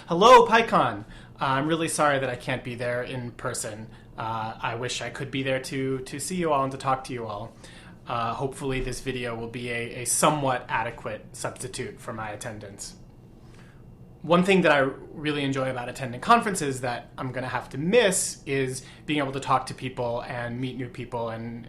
Hello, PyCon. I'm really sorry that I can't be there in person. I wish I could be there to see you all and to talk to you all. Hopefully this video will be a somewhat adequate substitute for my attendance. One thing that I really enjoy about attending conferences that I'm going to have to miss is being able to talk to people and meet new people and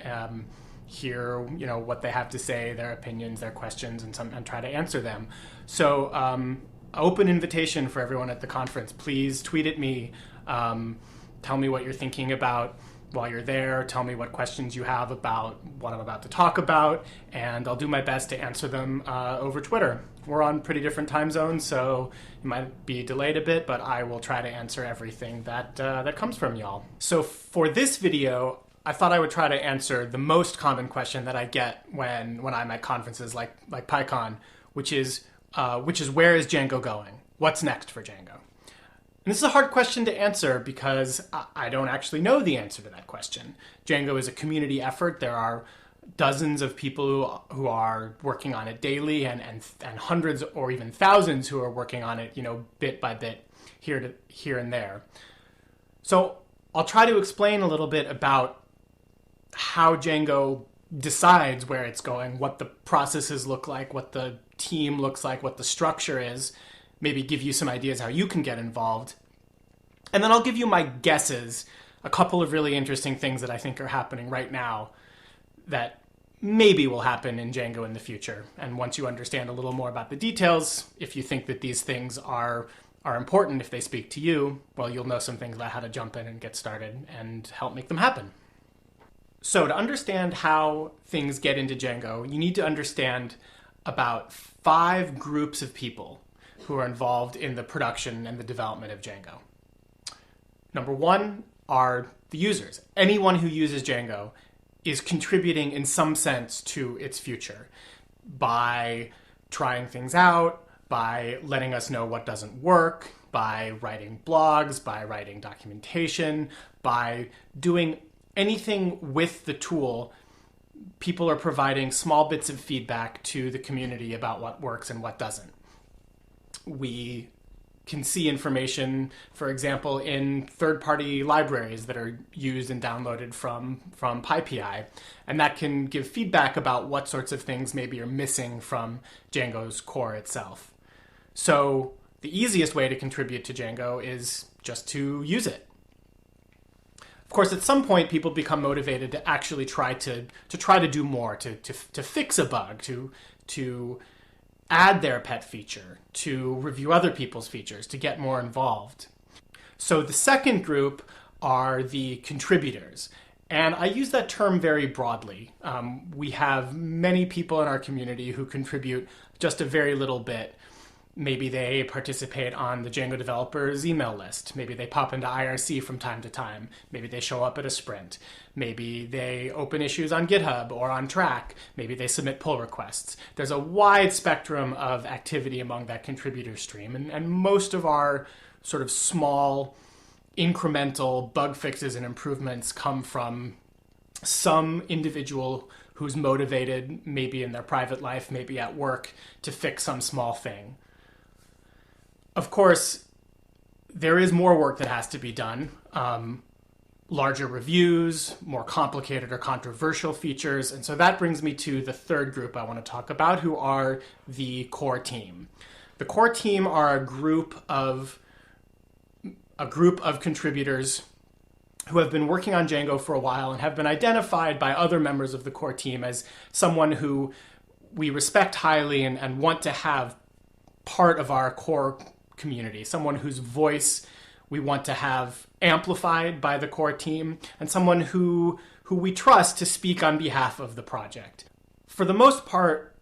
hear what they have to say, their opinions, their questions, and try to answer them. So open invitation for everyone at the conference. Please tweet at me. Tell me what you're thinking about while you're there. Tell me what questions you have about what I'm about to talk about, and I'll do my best to answer them over Twitter. We're on pretty different time zones, so it might be delayed a bit, but I will try to answer everything that comes from y'all. So for this video, I thought I would try to answer the most common question that I get when I'm at conferences like PyCon, which is where is Django going? What's next for Django? And this is a hard question to answer because I don't actually know the answer to that question. Django is a community effort. There are dozens of people who are working on it daily and hundreds or even thousands who are working on it, bit by bit, here and there. So I'll try to explain a little bit about how Django decides where it's going, what the processes look like, what the team looks like, what the structure is, maybe give you some ideas how you can get involved. And then I'll give you my guesses, a couple of really interesting things that I think are happening right now that maybe will happen in Django in the future. And once you understand a little more about the details, if you think that these things are important, if they speak to you, well, you'll know some things about how to jump in and get started and help make them happen. So to understand how things get into Django, you need to understand about 5 groups of people who are involved in the production and the development of Django. Number 1 are the users. Anyone who uses Django is contributing in some sense to its future by trying things out, by letting us know what doesn't work, by writing blogs, by writing documentation, by doing anything with the tool. People are providing small bits of feedback to the community about what works and what doesn't. We can see information, for example, in third-party libraries that are used and downloaded from PyPI, and that can give feedback about what sorts of things maybe are missing from Django's core itself. So the easiest way to contribute to Django is just to use it. Of course, at some point, people become motivated to actually try to do more, to fix a bug, to add their pet feature, to review other people's features, to get more involved. So the second group are the contributors. And I use that term very broadly. We have many people in our community who contribute just a very little bit. Maybe they participate on the Django developers email list. Maybe they pop into IRC from time to time. Maybe they show up at a sprint. Maybe they open issues on GitHub or on Track. Maybe they submit pull requests. There's a wide spectrum of activity among that contributor stream. And most of our sort of small, incremental bug fixes and improvements come from some individual who's motivated, maybe in their private life, maybe at work, to fix some small thing. Of course, there is more work that has to be done. Larger reviews, more complicated or controversial features. And so that brings me to the third group I want to talk about, who are the core team. The core team are a group of contributors who have been working on Django for a while and have been identified by other members of the core team as someone who we respect highly and want to have part of our core community, someone whose voice we want to have amplified by the core team, and someone who we trust to speak on behalf of the project. For the most part,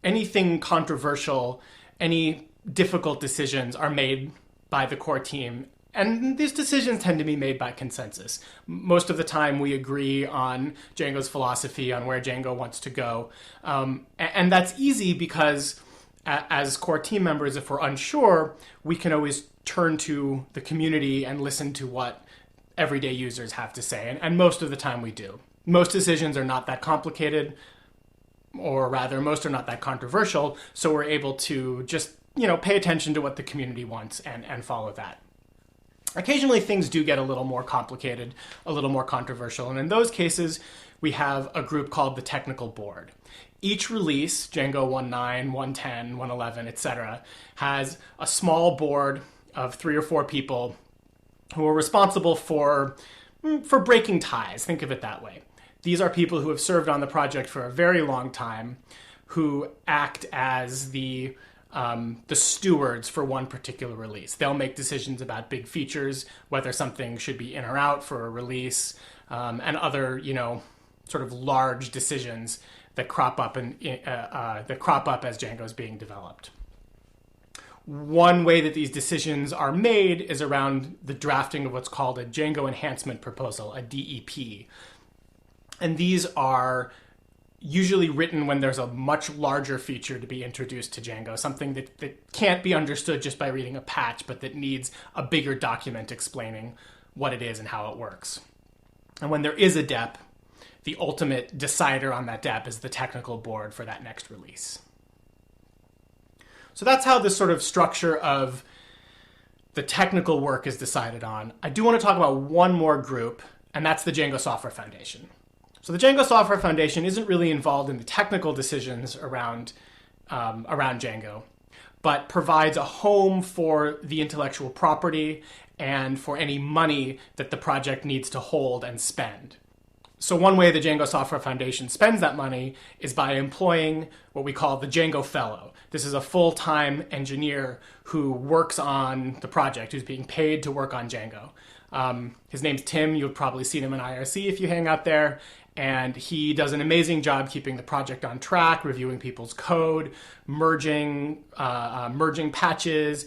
anything controversial, any difficult decisions are made by the core team, and these decisions tend to be made by consensus. Most of the time we agree on Django's philosophy, on where Django wants to go, and that's easy because as core team members, if we're unsure, we can always turn to the community and listen to what everyday users have to say. And most of the time we do. Most decisions are not that complicated, or rather, most are not that controversial, so we're able to just pay attention to what the community wants and follow that. Occasionally things do get a little more complicated, a little more controversial, and in those cases we have a group called the technical board. Each release, Django 1.9, 1.10, 1.11, etc., has a small board of 3 or 4 people who are responsible for breaking ties. Think of it that way. These are people who have served on the project for a very long time, who act as the stewards for one particular release. They'll make decisions about big features, whether something should be in or out for a release, and other, sort of large decisions that crop up as Django is being developed. One way that these decisions are made is around the drafting of what's called a Django enhancement proposal, a DEP. And these are usually written when there's a much larger feature to be introduced to Django, something that can't be understood just by reading a patch, but that needs a bigger document explaining what it is and how it works. And when there is a DEP, the ultimate decider on that DEP is the technical board for that next release. So that's how this sort of structure of the technical work is decided on. I do want to talk about one more group, and that's the Django Software Foundation. So the Django Software Foundation isn't really involved in the technical decisions around Django, but provides a home for the intellectual property and for any money that the project needs to hold and spend. So one way the Django Software Foundation spends that money is by employing what we call the Django Fellow. This is a full-time engineer who works on the project, who's being paid to work on Django. His name's Tim. You'll probably see him in IRC if you hang out there. And he does an amazing job keeping the project on track, reviewing people's code, merging patches,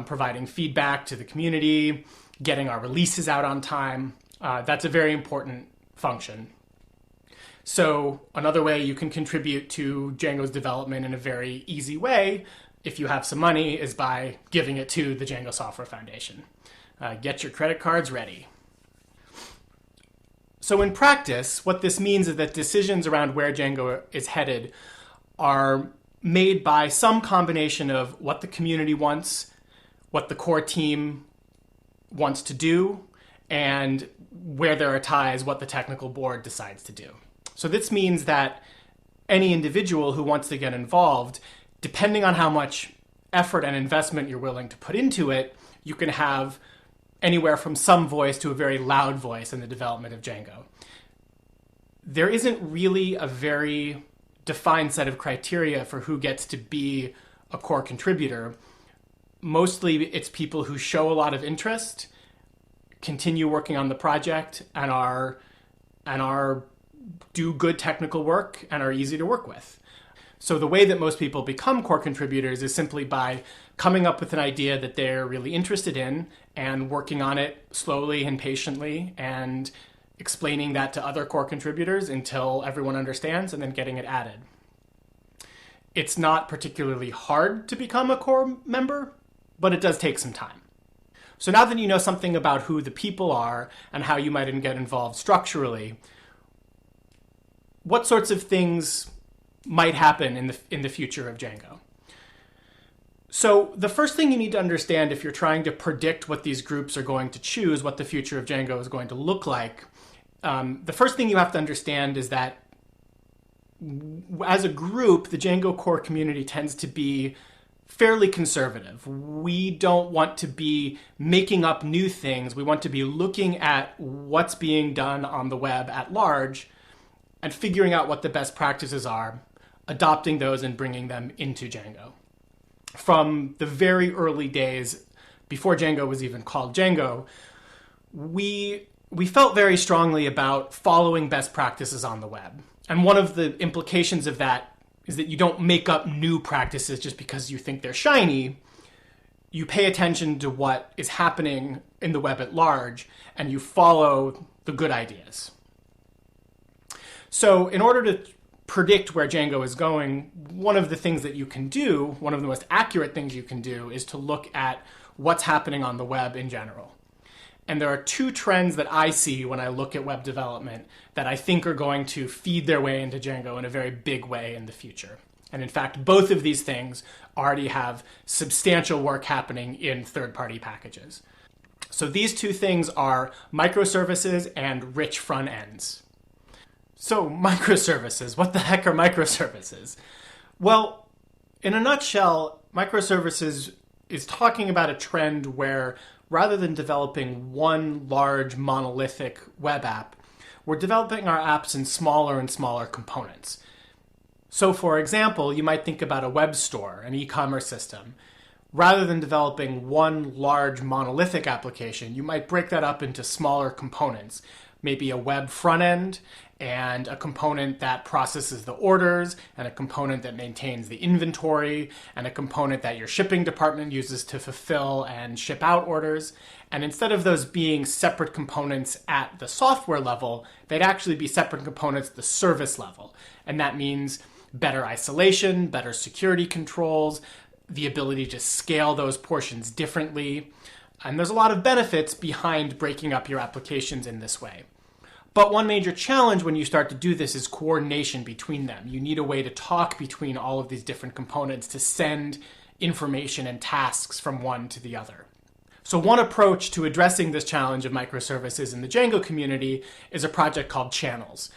providing feedback to the community, getting our releases out on time. That's a very important function. So another way you can contribute to Django's development in a very easy way, if you have some money, is by giving it to the Django Software Foundation. Get your credit cards ready. So in practice, what this means is that decisions around where Django is headed are made by some combination of what the community wants, what the core team wants to do, and where there are ties, what the technical board decides to do. So this means that any individual who wants to get involved, depending on how much effort and investment you're willing to put into it, you can have anywhere from some voice to a very loud voice in the development of Django. There isn't really a very defined set of criteria for who gets to be a core contributor. Mostly it's people who show a lot of interest, continue working on the project, and do good technical work and are easy to work with. So the way that most people become core contributors is simply by coming up with an idea that they're really interested in and working on it slowly and patiently and explaining that to other core contributors until everyone understands and then getting it added. It's not particularly hard to become a core member, but it does take some time. So now that you know something about who the people are and how you might get involved structurally, what sorts of things might happen in the future of Django? So the first thing you need to understand if you're trying to predict what these groups are going to choose, what the future of Django is going to look like, the first thing you have to understand is that as a group, the Django core community tends to be fairly conservative. We don't want to be making up new things. We want to be looking at what's being done on the web at large and figuring out what the best practices are, adopting those and bringing them into Django. From the very early days, before Django was even called Django, we felt very strongly about following best practices on the web. And one of the implications of that is that you don't make up new practices just because you think they're shiny. You pay attention to what is happening in the web at large, and you follow the good ideas. So in order to predict where Django is going, one of the things that you can do, one of the most accurate things you can do, is to look at what's happening on the web in general. And there are two trends that I see when I look at web development that I think are going to feed their way into Django in a very big way in the future. And in fact, both of these things already have substantial work happening in third-party packages. So these two things are microservices and rich front ends. So microservices, what the heck are microservices? Well, in a nutshell, microservices is talking about a trend where rather than developing one large monolithic web app, we're developing our apps in smaller and smaller components. So for example, you might think about a web store, an e-commerce system. Rather than developing one large monolithic application, you might break that up into smaller components, maybe a web front end and a component that processes the orders and a component that maintains the inventory and a component that your shipping department uses to fulfill and ship out orders. And instead of those being separate components at the software level, they'd actually be separate components at the service level. And that means better isolation, better security controls, the ability to scale those portions differently. And there's a lot of benefits behind breaking up your applications in this way. But one major challenge when you start to do this is coordination between them. You need a way to talk between all of these different components to send information and tasks from one to the other. So one approach to addressing this challenge of microservices in the Django community is a project called Channels.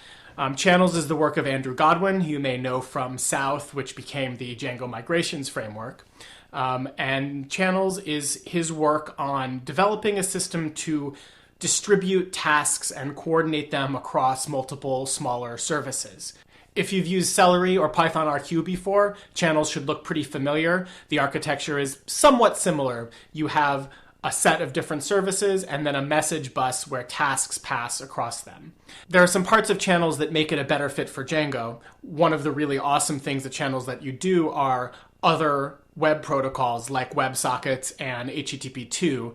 Channels is the work of Andrew Godwin, who you may know from South, which became the Django migrations framework. And Channels is his work on developing a system to distribute tasks and coordinate them across multiple smaller services. If you've used Celery or Python RQ before, Channels should look pretty familiar. The architecture is somewhat similar. You have a set of different services and then a message bus where tasks pass across them. There are some parts of Channels that make it a better fit for Django. One of the really awesome things that Channels let you do are other web protocols like WebSockets and HTTP2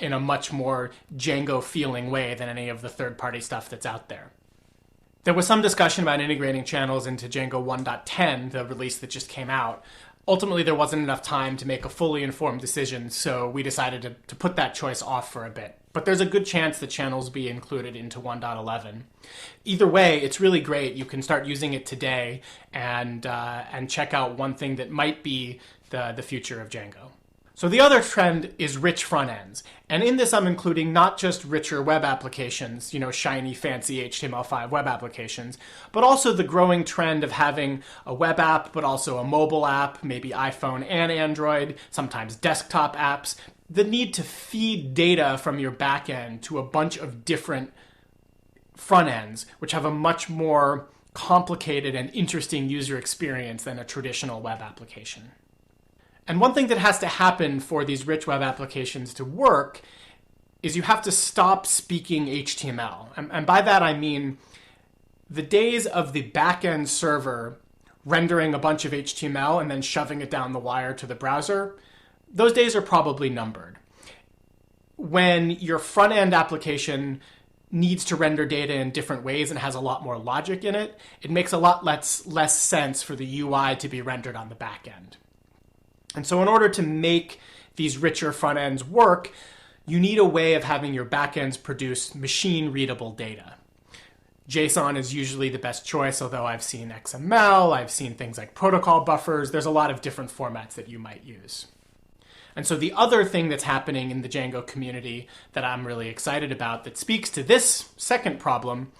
in a much more Django-feeling way than any of the third-party stuff that's out there. There was some discussion about integrating Channels into Django 1.10, the release that just came out. Ultimately, there wasn't enough time to make a fully informed decision, so we decided to put that choice off for a bit. But there's a good chance that Channels be included into 1.11. Either way, it's really great. You can start using it today and check out one thing that might be the future of Django. So the other trend is rich front ends. And in this, I'm including not just richer web applications, shiny, fancy HTML5 web applications, but also the growing trend of having a web app, but also a mobile app, maybe iPhone and Android, sometimes desktop apps. The need to feed data from your backend to a bunch of different front ends, which have a much more complicated and interesting user experience than a traditional web application. And one thing that has to happen for these rich web applications to work is you have to stop speaking HTML. And by that I mean the days of the backend server rendering a bunch of HTML and then shoving it down the wire to the browser, those days are probably numbered. When your front-end application needs to render data in different ways and has a lot more logic in it, it makes a lot less sense for the UI to be rendered on the back end. And so in order to make these richer front ends work, you need a way of having your backends produce machine-readable data. JSON is usually the best choice, although I've seen XML, I've seen things like protocol buffers. There's a lot of different formats that you might use. And so the other thing that's happening in the Django community that I'm really excited about that speaks to this second problem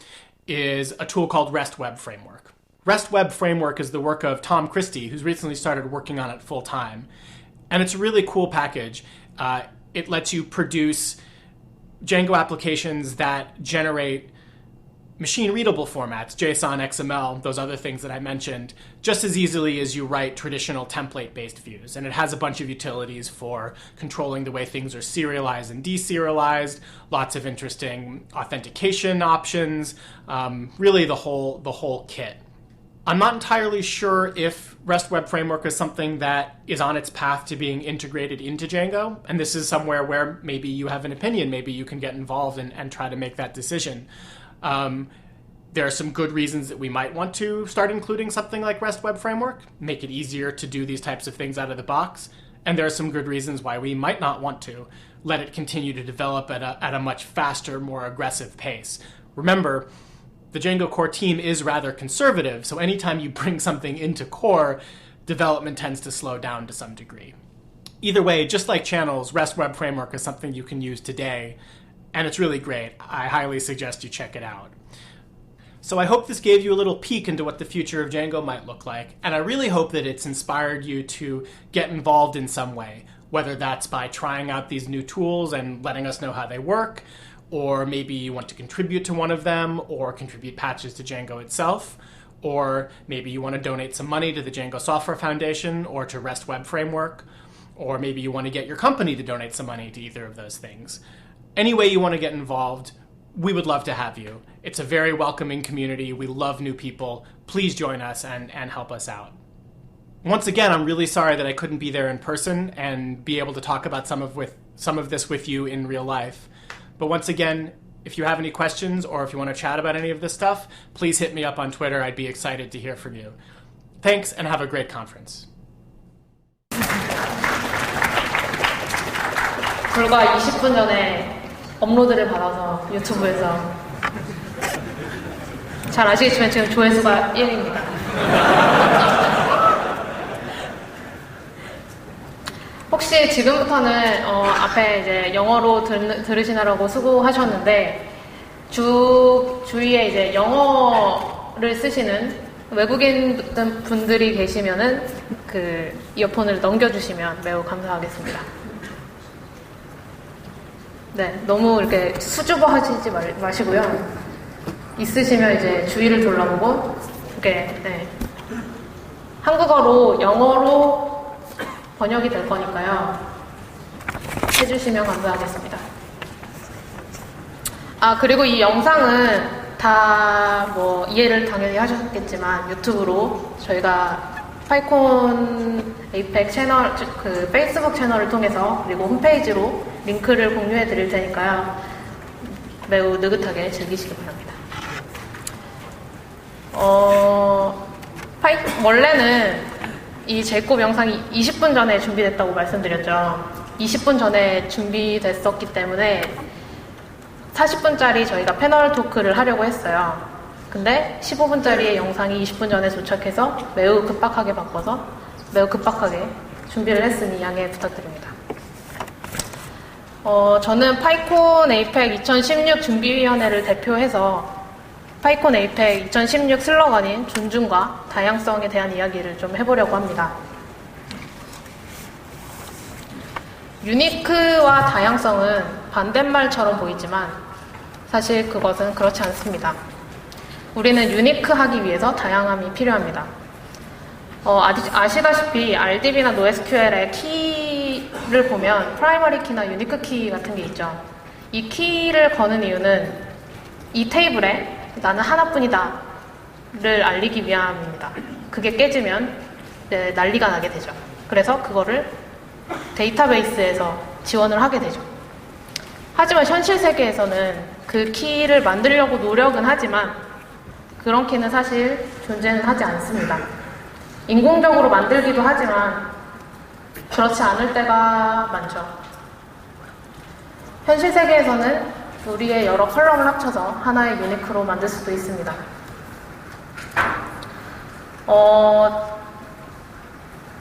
is a tool called REST Web Framework. REST Web Framework is the work of Tom Christie, who's recently started working on it full time. And it's a really cool package. It lets you produce Django applications that generate machine-readable formats, JSON, XML, those other things that I mentioned, just as easily as you write traditional template-based views. And it has a bunch of utilities for controlling the way things are serialized and deserialized, lots of interesting authentication options, really the whole kit. I'm not entirely sure if REST Web Framework is something that is on its path to being integrated into Django, and this is somewhere where maybe you have an opinion, maybe you can get involved and try to make that decision. There are some good reasons that we might want to start including something like REST Web Framework, make it easier to do these types of things out of the box, and there are some good reasons why we might not want to let it continue to develop at a much faster, more aggressive pace. Remember, The Django core team is rather conservative, so anytime you bring something into core, development tends to slow down to some degree. Either way, just like channels, REST Web Framework is something you can use today, and it's really great. I highly suggest you check it out. So I hope this gave you a little peek into what the future of Django might look like, and I really hope that it's inspired you to get involved in some way, whether that's by trying out these new tools and letting us know how they work, or maybe you want to contribute to one of them, or contribute patches to Django itself, or maybe you want to donate some money to the Django Software Foundation or to REST Web Framework, or maybe you want to get your company to donate some money to either of those things. Any way you want to get involved, we would love to have you. It's a very welcoming community. We love new people. Please join us and help us out. Once again, I'm really sorry that I couldn't be there in person and be able to talk about some of this with you in real life. But once again, if you have any questions or if you want to chat about any of this stuff, please hit me up on Twitter. I'd be excited to hear from you. Thanks, and have a great conference. 불과 20분 전에 업로드를 받아서 유튜브에서 잘 아시겠지만 지금 조회수가 1입니다. 혹시 지금부터는 앞에 이제 영어로 들으시느라고 수고하셨는데 주위에 이제 영어를 쓰시는 외국인 분들이 계시면은 그 이어폰을 넘겨주시면 매우 감사하겠습니다. 네, 너무 이렇게 수줍어하시지 마시고요. 있으시면 이제 주위를 둘러보고 이렇게 네. 한국어로 영어로 번역이 될 거니까요. 해주시면 감사하겠습니다. 아, 그리고 이 영상은 다 뭐 이해를 당연히 하셨겠지만 유튜브로 저희가 파이콘 에이펙 채널, 그 페이스북 채널을 통해서 그리고 홈페이지로 링크를 공유해 드릴 테니까요. 매우 느긋하게 즐기시기 바랍니다. 원래는 이 제이콥 영상이 20분 전에 준비됐다고 말씀드렸죠. 20분 전에 준비됐었기 때문에 40분짜리 저희가 패널 토크를 하려고 했어요. 근데 15분짜리의 영상이 20분 전에 도착해서 매우 급박하게 바꿔서 매우 급박하게 준비를 했으니 양해 부탁드립니다. 저는 파이콘 에이펙 2016 준비위원회를 대표해서 파이콘 에이펙 2016 슬로건인 존중과 다양성에 대한 이야기를 좀 해보려고 합니다. 유니크와 다양성은 반대말처럼 보이지만 사실 그것은 그렇지 않습니다. 우리는 유니크하기 위해서 다양함이 필요합니다. 아시다시피 RDB나 NoSQL의 키를 보면 프라이머리 키나 유니크 키 같은 게 있죠. 이 키를 거는 이유는 이 테이블에 나는 하나뿐이다 를 알리기 위함입니다. 그게 깨지면 난리가 나게 되죠. 그래서 그거를 데이터베이스에서 지원을 하게 되죠. 하지만 현실 세계에서는 그 키를 만들려고 노력은 하지만 그런 키는 사실 존재는 하지 않습니다. 인공적으로 만들기도 하지만 그렇지 않을 때가 많죠. 현실 세계에서는 우리의 여러 컬럼을 합쳐서 하나의 유니크로 만들 수도 있습니다.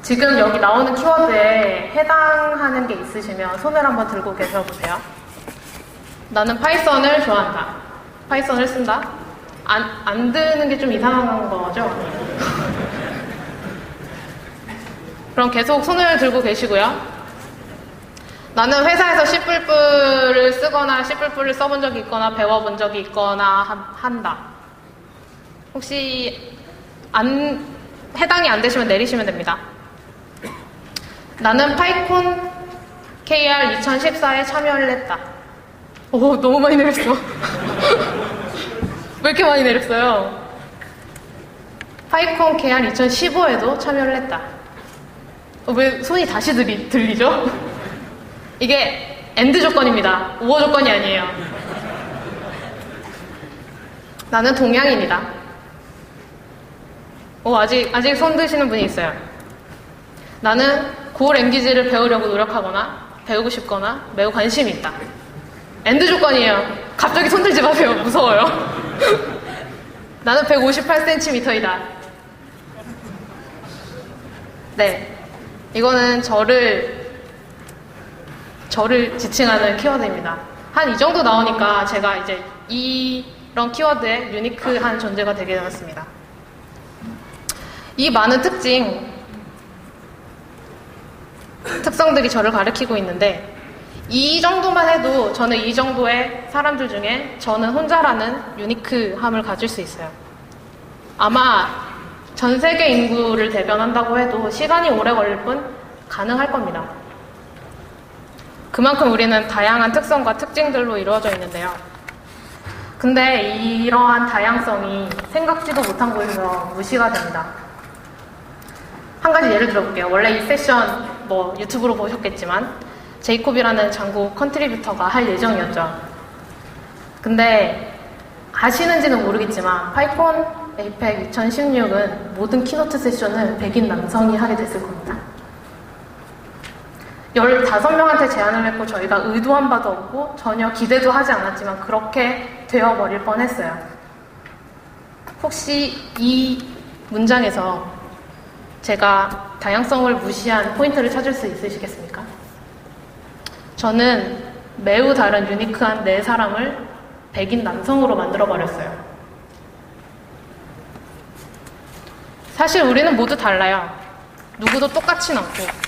지금 여기 나오는 키워드에 해당하는 게 있으시면 손을 한번 들고 계셔보세요. 나는 파이썬을 좋아한다. 파이썬을 쓴다. 안 드는 게 좀 이상한 거죠? 그럼 계속 손을 들고 계시고요. 나는 회사에서 C++를 쓰거나 C++를 써본 적이 있거나 배워본 적이 있거나 한다. 혹시 해당이 안 되시면 내리시면 됩니다. 나는 파이콘 KR 2014에 참여를 했다. 오, 너무 많이 내렸어. 왜 이렇게 많이 내렸어요? 파이콘 KR 2015에도 참여를 했다. 왜 손이 다시 들리죠? 이게 엔드 조건입니다. 우어 조건이 아니에요. 나는 동양인이다. 아직 손 드시는 분이 있어요. 나는 고 랭귀지를 배우려고 노력하거나 배우고 싶거나 매우 관심이 있다. 엔드 조건이에요. 갑자기 손 들지 마세요. 무서워요. 나는 158cm이다. 네. 이거는 저를 지칭하는 키워드입니다. 한 이 정도 나오니까 제가 이제 이런 키워드에 유니크한 존재가 되게 되었습니다. 이 많은 특성들이 저를 가리키고 있는데, 이 정도만 해도 저는 이 정도의 사람들 중에 저는 혼자라는 유니크함을 가질 수 있어요. 아마 전 세계 인구를 대변한다고 해도 시간이 오래 걸릴 뿐 가능할 겁니다. 그만큼 우리는 다양한 특성과 특징들로 이루어져 있는데요. 근데 이러한 다양성이 생각지도 못한 곳에서 무시가 됩니다. 한 가지 예를 들어볼게요. 원래 이 세션 유튜브로 보셨겠지만 제이콥이라는 장구 컨트리뷰터가 할 예정이었죠. 근데 아시는지는 모르겠지만 파이콘 에이펙 2016은 모든 키노트 세션을 백인 남성이 하게 됐을 겁니다. 15명한테 제안을 했고 저희가 의도한 바도 없고 전혀 기대도 하지 않았지만 그렇게 되어버릴 뻔했어요. 혹시 이 문장에서 제가 다양성을 무시한 포인트를 찾을 수 있으시겠습니까? 저는 매우 다른 유니크한 네 사람을 백인 남성으로 만들어버렸어요. 사실 우리는 모두 달라요. 누구도 똑같진 않고.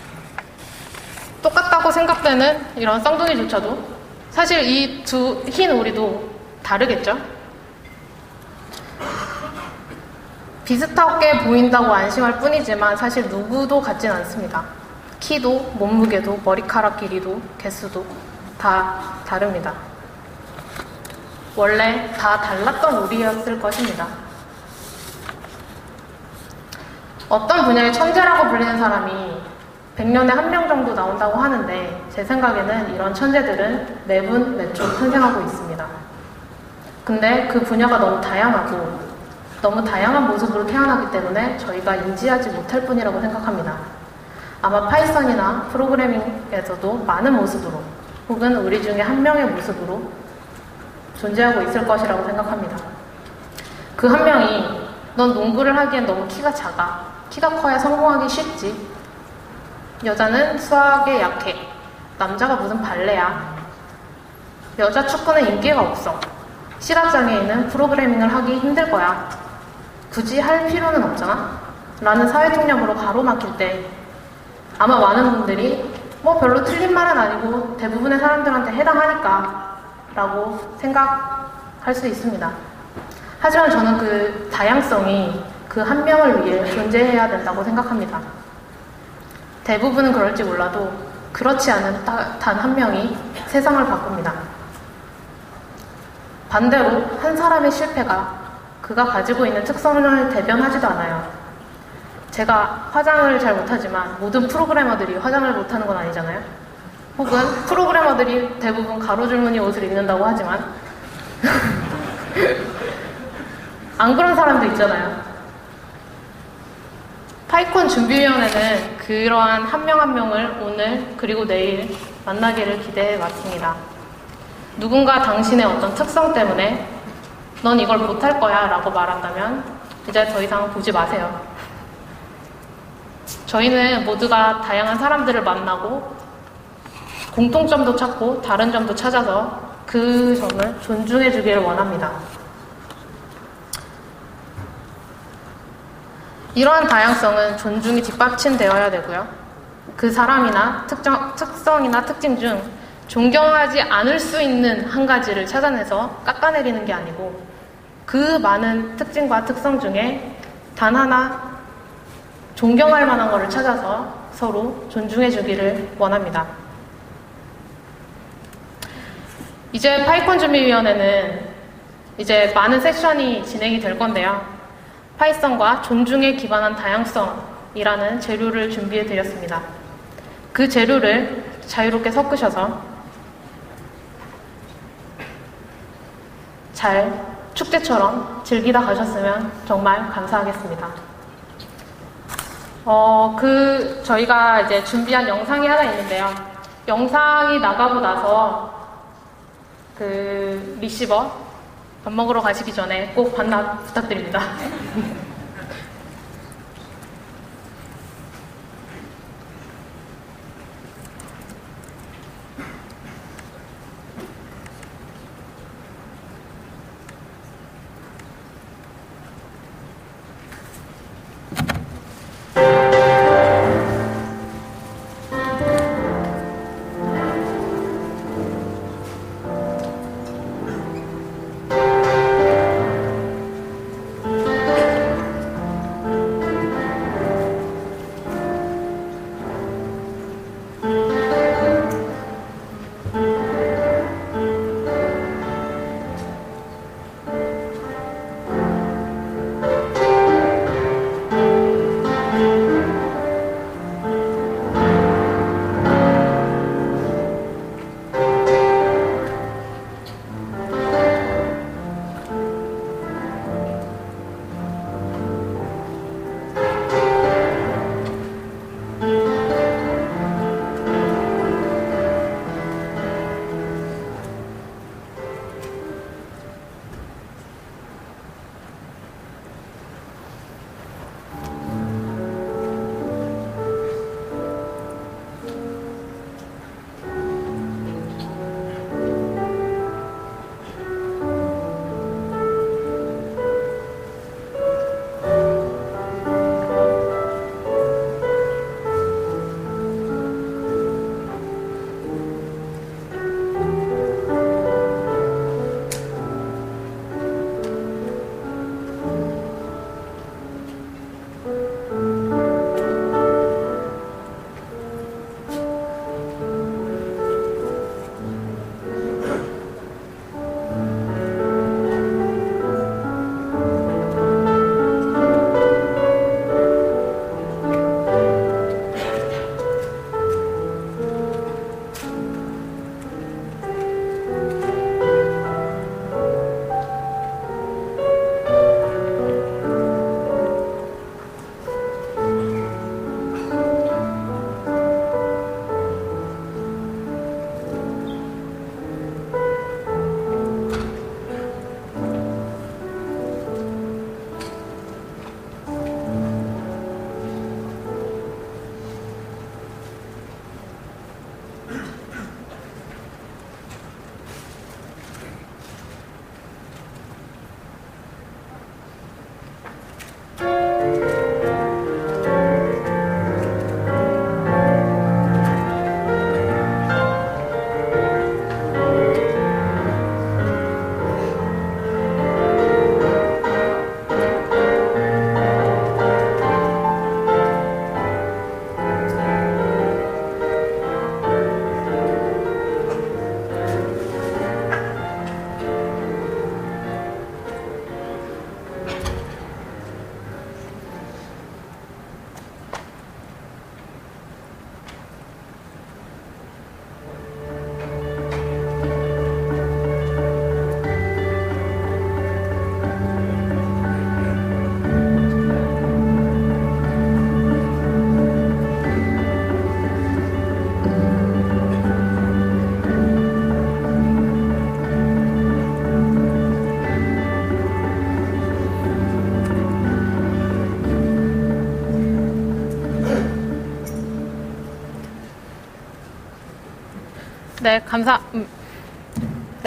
똑같다고 생각되는 이런 쌍둥이조차도 사실 이 두 흰 오리도 다르겠죠? 비슷하게 보인다고 안심할 뿐이지만 사실 누구도 같진 않습니다. 키도, 몸무게도, 머리카락 길이도, 개수도 다 다릅니다. 원래 다 달랐던 우리였을 것입니다. 어떤 분야의 천재라고 불리는 사람이 100년에 한 명 정도 나온다고 하는데 제 생각에는 이런 천재들은 매분 매초 탄생하고 있습니다. 근데 그 분야가 너무 다양하고 너무 다양한 모습으로 태어나기 때문에 저희가 인지하지 못할 뿐이라고 생각합니다. 아마 파이썬이나 프로그래밍에서도 많은 모습으로 혹은 우리 중에 한 명의 모습으로 존재하고 있을 것이라고 생각합니다. 그 한 명이 넌 농구를 하기엔 너무 키가 작아. 키가 커야 성공하기 쉽지. 여자는 수학에 약해. 남자가 무슨 발레야. 여자 축구는 인기가 없어. 시각장애인은 프로그래밍을 하기 힘들 거야. 굳이 할 필요는 없잖아. 라는 사회통념으로 가로막힐 때 아마 많은 분들이 별로 틀린 말은 아니고 대부분의 사람들한테 해당하니까 라고 생각할 수 있습니다. 하지만 저는 그 다양성이 그 한 명을 위해 존재해야 된다고 생각합니다. 대부분은 그럴지 몰라도 그렇지 않은 단 한 명이 세상을 바꿉니다. 반대로 한 사람의 실패가 그가 가지고 있는 특성을 대변하지도 않아요. 제가 화장을 잘 못하지만 모든 프로그래머들이 화장을 못하는 건 아니잖아요. 혹은 프로그래머들이 대부분 가로줄무늬 옷을 입는다고 하지만 안 그런 사람도 있잖아요. 파이콘 준비위원회는 그러한 한 명 한 명을 오늘 그리고 내일 만나기를 기대해 봤습니다. 누군가 당신의 어떤 특성 때문에 넌 이걸 못할 거야 라고 말한다면 이제 더 이상 보지 마세요. 저희는 모두가 다양한 사람들을 만나고 공통점도 찾고 다른 점도 찾아서 그 점을 존중해 주기를 원합니다. 이러한 다양성은 존중이 뒷받침되어야 되고요. 그 사람이나 특성이나 특징 중 존경하지 않을 수 있는 한 가지를 찾아내서 깎아내리는 게 아니고 그 많은 특징과 특성 중에 단 하나 존경할 만한 것을 찾아서 서로 존중해 주기를 원합니다. 이제 파이콘 준비위원회는 이제 많은 세션이 진행이 될 건데요. 파이썬과 존중에 기반한 다양성이라는 재료를 준비해 드렸습니다. 그 재료를 자유롭게 섞으셔서 잘 축제처럼 즐기다 가셨으면 정말 감사하겠습니다. 저희가 이제 준비한 영상이 하나 있는데요. 영상이 나가고 나서 그 리시버 밥 먹으러 가시기 전에 꼭 반납 부탁드립니다.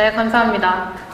네, 감사합니다.